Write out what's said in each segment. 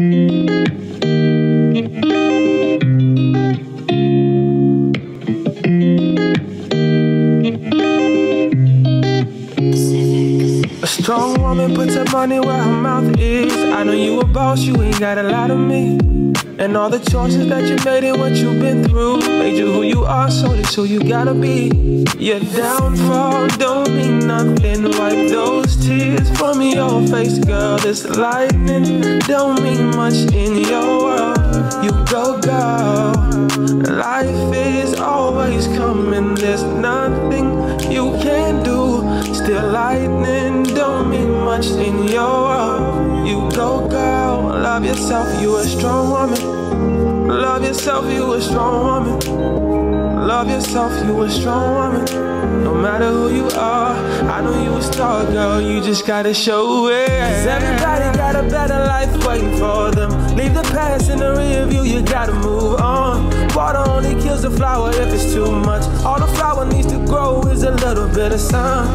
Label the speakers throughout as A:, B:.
A: A strong woman puts her money where her mouth is. I know you a boss, you ain't got a lot of me. And all the choices that you made and what you've been through made you who you are, so that's who you gotta be. Your downfall don't mean nothing. Wipe those tears from your face, girl. This lightning don't mean much in your world. You go, girl. Life is always coming. There's nothing you can do. Still lightning don't mean much in your world. You go, girl. Love yourself, you a strong woman. Love yourself, you a strong woman. Love yourself, you a strong woman. No matter who you are, I know you a star, girl. You just gotta show it. 'Cause everybody got a better life waiting for them. Leave the past in the rear view, you gotta move on. Water only kills the flower if it's too much. All the flower needs to grow is a little bit of sun.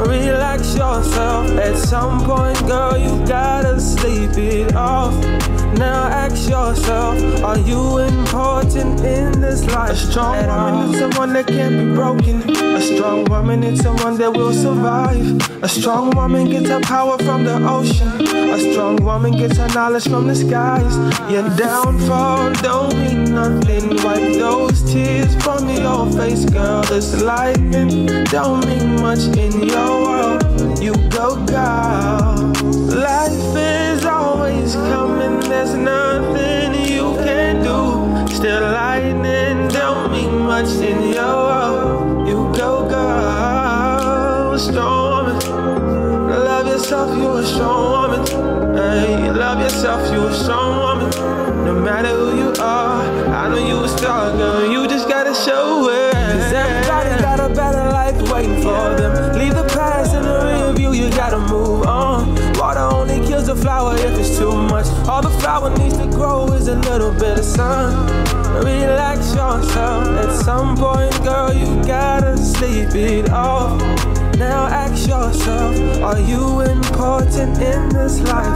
A: Relax yourself. At some point, girl, you gotta sleep it off. Now ask yourself, are you important in this life? A strong woman is someone that can't be broken. A strong woman is someone that will survive. A strong woman gets her power from the ocean. A strong woman gets her knowledge from the skies. Your downfall don't mean nothing. Wipe those tears from your face, girl. This lightning don't mean much in your world. You go, girl. Life is always coming. There's nothing you can do. Still lightning don't mean much in your world. You go, girl. Strong woman. Love yourself, you a strong woman. Hey, love yourself, you a strong woman. No matter who you are, I know you a star, girl. You just gotta show it. 'Cause everybody got a better life waiting for them. Leave the past in the rear view, you gotta move on. Water only kills a flower if it's too much. All the flower needs to grow is a little bit of sun. Relax yourself. At some point, girl, you gotta sleep it off. Now ask yourself, are you important in this life?